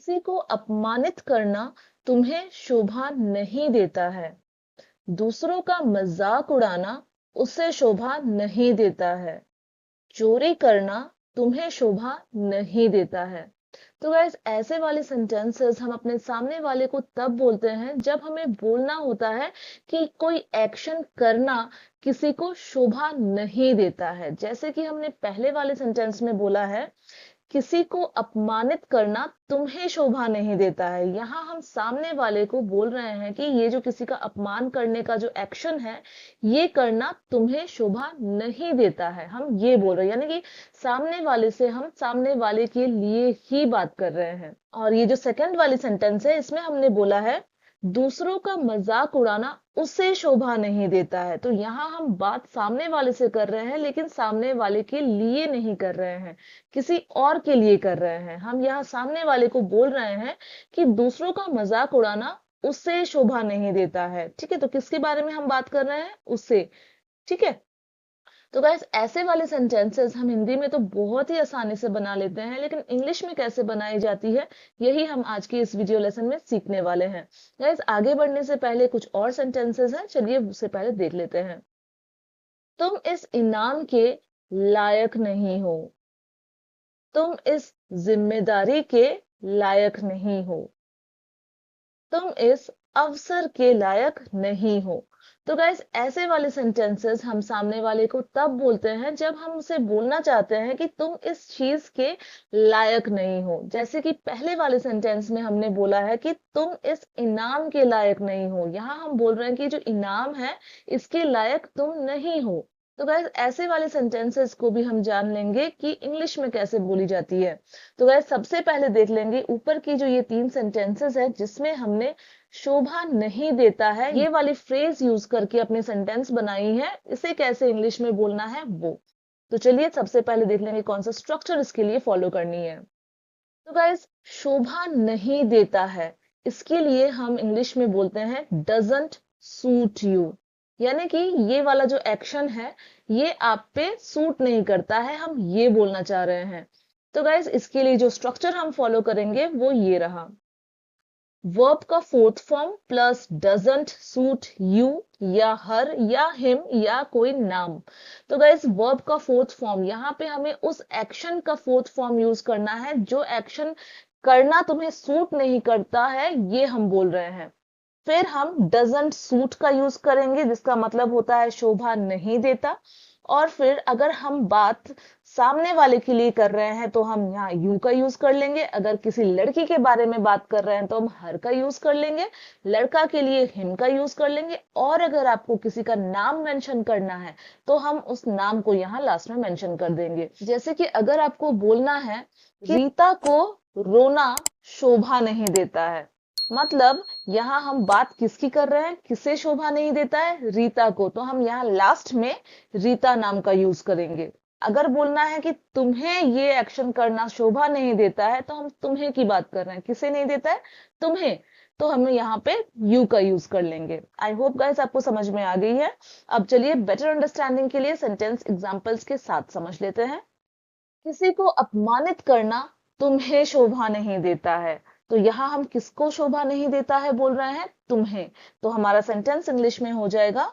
किसी को अपमानित करना तुम्हें शोभा नहीं देता है। दूसरों का मजाक उड़ाना उसे शोभा नहीं देता है। चोरी करना तुम्हें शोभा नहीं देता है। तो गाइस ऐसे वाले सेंटेंसेस हम अपने सामने वाले को तब बोलते हैं जब हमें बोलना होता है कि कोई एक्शन करना किसी को शोभा नहीं देता है। जैसे कि हमने पहले वाले सेंटेंस में बोला है, किसी को अपमानित करना तुम्हें शोभा नहीं देता है। यहाँ हम सामने वाले को बोल रहे हैं कि ये जो किसी का अपमान करने का जो एक्शन है, ये करना तुम्हें शोभा नहीं देता है। हम ये बोल रहे हैं, यानी कि सामने वाले से हम सामने वाले के लिए ही बात कर रहे हैं। और ये जो सेकंड वाली सेंटेंस है, इसमें हमने बोला है दूसरों का मजाक उड़ाना उसे शोभा नहीं देता है। तो यहाँ हम बात सामने वाले से कर रहे हैं, लेकिन सामने वाले के लिए नहीं कर रहे हैं, किसी और के लिए कर रहे हैं। हम यहाँ सामने वाले को बोल रहे हैं कि दूसरों का मजाक उड़ाना उससे शोभा नहीं देता है। ठीक है, तो किसके बारे में हम बात कर रहे हैं? उससे। ठीक है, तो गाइस ऐसे वाले सेंटेंसेस हम हिंदी में तो बहुत ही आसानी से बना लेते हैं, लेकिन इंग्लिश में कैसे बनाई जाती है, यही हम आज की इस वीडियो लेसन में सीखने वाले हैं। गाइस आगे बढ़ने से पहले कुछ और सेंटेंसेस हैं, चलिए उससे पहले देख लेते हैं। तुम इस इनाम के लायक नहीं हो। तुम इस जिम्मेदारी के लायक नहीं हो। तुम इस अवसर के लायक नहीं हो। तो गाइस ऐसे वाले सेंटेंसेस हम सामने वाले को तब बोलते हैं जब हम उसे बोलना चाहते हैं कि तुम इस चीज के लायक नहीं हो। जैसे कि पहले वाले सेंटेंस में हमने बोला है कि तुम इस इनाम के लायक नहीं हो। यहाँ हम बोल रहे हैं कि जो इनाम है इसके लायक तुम नहीं हो। तो गाइस ऐसे वाले सेंटेंसेस को भी हम जान लेंगे कि इंग्लिश में कैसे बोली जाती है। तो गाइस सबसे पहले देख लेंगे ऊपर की जो ये 3 सेंटेंसेस है जिसमें हमने शोभा नहीं देता है ये वाली फ्रेज यूज करके अपने सेंटेंस बनाई है, इसे कैसे इंग्लिश में बोलना है वो। तो चलिए सबसे पहले देख लेंगे कौन सा स्ट्रक्चर इसके लिए फॉलो करनी है। तो गाइस शोभा नहीं देता है, इसके लिए हम इंग्लिश में बोलते हैं डजंट सूट यू। यानी कि ये वाला जो एक्शन है ये आप पे सूट नहीं करता है, हम ये बोलना चाह रहे हैं। तो गाइस इसके लिए जो स्ट्रक्चर हम फॉलो करेंगे वो ये रहा। वर्ब का fourth form plus doesn't suit you या हर या हिम या कोई नाम। तो गाइस वर्ब का फोर्थ फॉर्म, यहाँ पे हमें उस एक्शन का फोर्थ फॉर्म यूज करना है जो एक्शन करना तुम्हें सूट नहीं करता है, ये हम बोल रहे हैं। फिर हम डजंट सूट का यूज करेंगे जिसका मतलब होता है शोभा नहीं देता। और फिर अगर हम बात सामने वाले के लिए कर रहे हैं तो हम यहाँ यू का यूज कर लेंगे। अगर किसी लड़की के बारे में बात कर रहे हैं तो हम हर का यूज कर लेंगे। लड़का के लिए हिम का यूज कर लेंगे। और अगर आपको किसी का नाम मेंशन करना है तो हम उस नाम को यहाँ लास्ट में मेंशन कर देंगे। जैसे कि अगर आपको बोलना है रीता को रोना शोभा नहीं देता है, मतलब यहाँ हम बात किसकी कर रहे हैं, किसे शोभा नहीं देता है? रीता को। तो हम यहाँ लास्ट में रीता नाम का यूज करेंगे। अगर बोलना है कि तुम्हें ये एक्शन करना शोभा नहीं देता है तो हम तुम्हें की बात कर रहे हैं, किसे नहीं देता है? तुम्हें। तो हम यहाँ पे यू का यूज कर लेंगे। आई होप गाइस आपको समझ में आ गई है। अब चलिए बेटर अंडरस्टैंडिंग के लिए सेंटेंस एग्जांपल्स के साथ समझ लेते हैं। किसी को अपमानित करना तुम्हें शोभा नहीं देता है। तो यहाँ हम किसको शोभा नहीं देता है बोल रहे हैं? तुम्हें। तो हमारा सेंटेंस इंग्लिश में हो जाएगा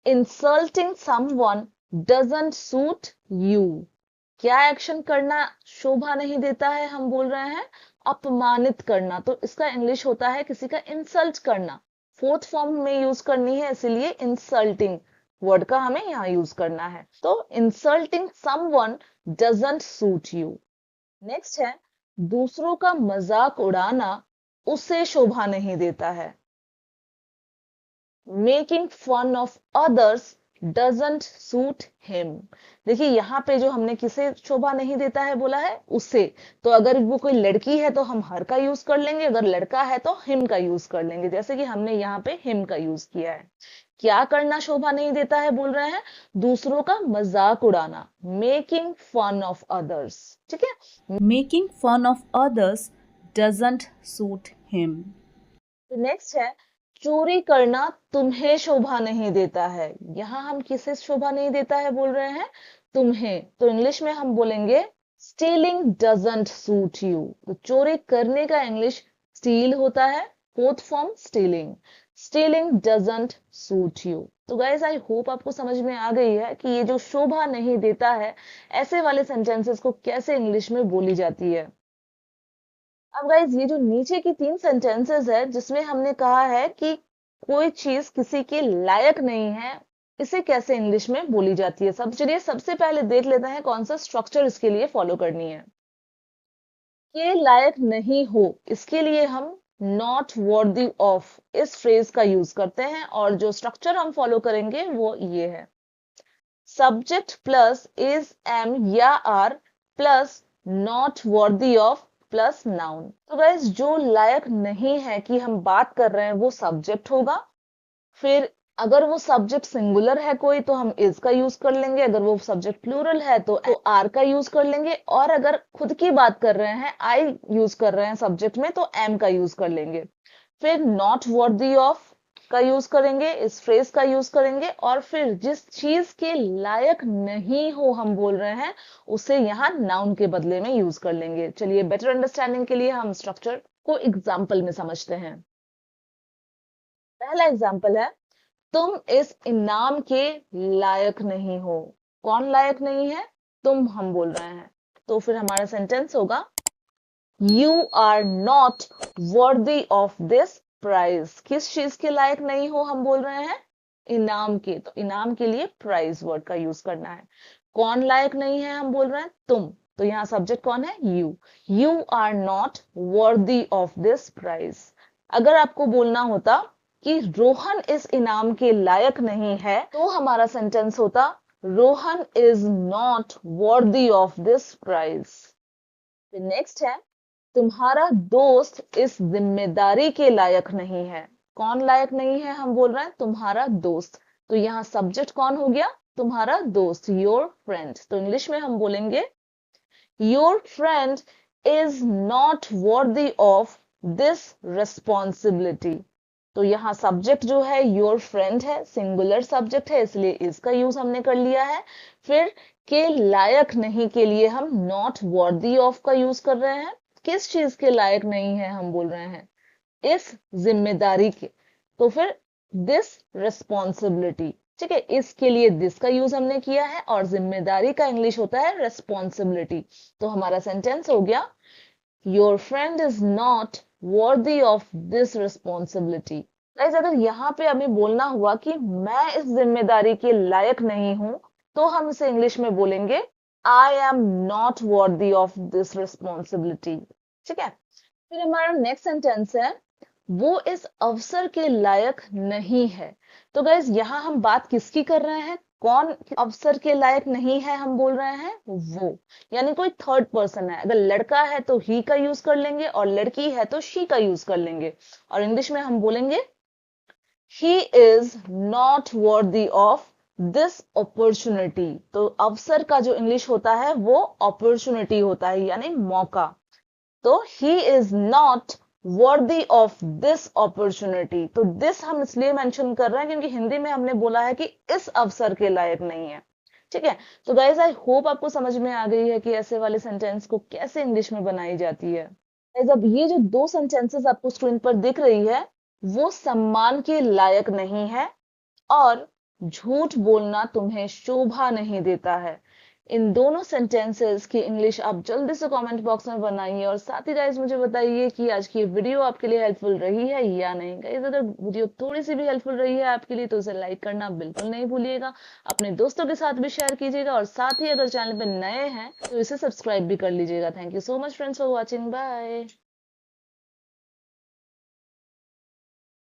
insulting someone doesn't suit you. क्या एक्शन करना शोभा नहीं देता है? हम बोल रहे हैं अपमानित करना। तो इसका इंग्लिश होता है किसी का इंसल्ट करना। फोर्थ फॉर्म में यूज करनी है, इसीलिए इंसल्टिंग वर्ड का हमें यहाँ यूज करना है। तो insulting someone doesn't suit you. Next है दूसरों का मजाक उड़ाना उसे शोभा नहीं देता है। Making fun of others doesn't suit him. देखिए यहाँ पे जो हमने किसे शोभा नहीं देता है बोला है? उसे। तो अगर वो कोई लड़की है तो हम हर का यूज कर लेंगे, अगर लड़का है तो हिम का यूज कर लेंगे, जैसे कि हमने यहाँ पे हिम का यूज किया है। क्या करना शोभा नहीं देता है बोल रहे हैं? दूसरों का मजाक उड़ाना, मेकिंग फन ऑफ अदर्स। ठीक है, Making fun of others doesn't suit him. Next है चोरी करना तुम्हें शोभा नहीं देता है। यहाँ हम किसे शोभा नहीं देता है बोल रहे हैं? तुम्हें। तो इंग्लिश में हम बोलेंगे स्टीलिंग डजंट सूट यू, तो चोरी करने का इंग्लिश स्टील होता है, fourth form stealing. Stealing doesn't suit you. तो गाइज आई होप आपको समझ में आ गई है कि ये जो शोभा नहीं देता है, ऐसे वाले सेंटेंसेस को कैसे इंग्लिश में बोली जाती है। अब गाइज ये जो नीचे की 3 सेंटेंसेस है जिसमें हमने कहा है कि कोई चीज किसी के लायक नहीं है, इसे कैसे इंग्लिश में बोली जाती है। चलिए सबसे पहले देख लेते हैं कौन सा स्ट्रक्चर इसके लिए फॉलो करनी है। के लायक नहीं हो, इसके लिए हम नॉट वर्दी ऑफ इस फ्रेज का यूज करते हैं, और जो स्ट्रक्चर हम फॉलो करेंगे वो ये है, सब्जेक्ट प्लस इज एम या are plus not worthy of plus noun. तो गाइस जो लायक नहीं है कि हम बात कर रहे हैं वो सब्जेक्ट होगा, फिर अगर वो सब्जेक्ट सिंगुलर है कोई तो हम इज का यूज कर लेंगे, अगर वो सब्जेक्ट प्लूरल है तो आर का यूज कर लेंगे, और अगर खुद की बात कर रहे हैं, आई यूज कर रहे हैं सब्जेक्ट में, तो एम का यूज कर लेंगे। फिर नॉट वर्दी ऑफ का यूज करेंगे, इस फ्रेज का यूज करेंगे, और फिर जिस चीज के लायक नहीं हो हम बोल रहे हैं उसे यहाँ नाउन के बदले में यूज कर लेंगे। चलिए बेटर अंडरस्टैंडिंग के लिए हम स्ट्रक्चर को एग्जाम्पल में समझते हैं। पहला एग्जाम्पल है, तुम इस इनाम के लायक नहीं हो। कौन लायक नहीं है? तुम हम बोल रहे हैं। तो फिर हमारा सेंटेंस होगा, you are not worthy of this prize. किस चीज के लायक नहीं हो हम बोल रहे हैं? इनाम के। तो इनाम के लिए प्राइज वर्ड का यूज करना है। कौन लायक नहीं है हम बोल रहे हैं? तुम। तो यहाँ सब्जेक्ट कौन है? You. You are not worthy of this prize. अगर आपको बोलना होता कि रोहन इस इनाम के लायक नहीं है, तो हमारा सेंटेंस होता, Rohan is not worthy of this prize. Next है, तुम्हारा दोस्त इस जिम्मेदारी के लायक नहीं है। कौन लायक नहीं है हम बोल रहे हैं? तुम्हारा दोस्त। तो यहाँ सब्जेक्ट कौन हो गया? तुम्हारा दोस्त, योर फ्रेंड। तो इंग्लिश में हम बोलेंगे, your friend is not worthy of this responsibility. तो यहाँ सब्जेक्ट जो है योर फ्रेंड है, सिंगुलर सब्जेक्ट है, इसलिए इसका यूज हमने कर लिया है। फिर के लायक नहीं के लिए हम नॉट वर्दी ऑफ का यूज कर रहे हैं। किस चीज के लायक नहीं है हम बोल रहे हैं? इस जिम्मेदारी के। तो फिर दिस रिस्पॉन्सिबिलिटी, ठीक है, इसके लिए दिस का यूज हमने किया है, और जिम्मेदारी का इंग्लिश होता है रिस्पॉन्सिबिलिटी। तो हमारा सेंटेंस हो गया, your friend is not worthy of this responsibility. Guys अगर यहाँ पे हमें बोलना हुआ कि मैं इस जिम्मेदारी के लायक नहीं हूं, तो हम इसे इंग्लिश में बोलेंगे, I am not worthy of this responsibility. ठीक है, फिर हमारा नेक्स्ट सेंटेंस है, वो इस अवसर के लायक नहीं है। तो गाइज यहाँ हम बात किसकी कर रहे हैं? कौन अवसर के लायक नहीं है हम बोल रहे हैं? वो, यानी कोई थर्ड पर्सन है। अगर लड़का है तो ही का यूज कर लेंगे, और लड़की है तो शी का यूज कर लेंगे, और इंग्लिश में हम बोलेंगे, he is not worthy of this opportunity. तो अवसर का जो इंग्लिश होता है वो अपॉर्चुनिटी होता है, यानी मौका। तो he is not worthy of this opportunity. तो दिस हम इसलिए मेंशन कर रहे हैं क्योंकि हिंदी में हमने बोला है कि इस अवसर के लायक नहीं है। ठीक है, तो गाइज आई होप आपको समझ में आ गई है कि ऐसे वाले सेंटेंस को कैसे इंग्लिश में बनाई जाती है। गाइज अब ये जो 2 सेंटेंसेस आपको स्क्रीन पर दिख रही है, वो सम्मान के लायक नहीं है, और झूठ बोलना तुम्हें शोभा नहीं देता है। इन दोनों सेंटेंसेस की इंग्लिश आप जल्दी से कमेंट बॉक्स में बनाइए, और साथ ही गाइस मुझे बताइए कि आज की वीडियो आपके लिए हेल्पफुल रही है या नहीं। गाइस अगर वीडियो थोड़ी सी भी हेल्पफुल रही है आपके लिए तो उसे लाइक करना बिल्कुल नहीं भूलिएगा, अपने दोस्तों के साथ भी शेयर कीजिएगा, और साथ ही अगर चैनल पे नए हैं तो इसे सब्सक्राइब भी कर लीजिएगा। Thank you so much friends for watching, bye.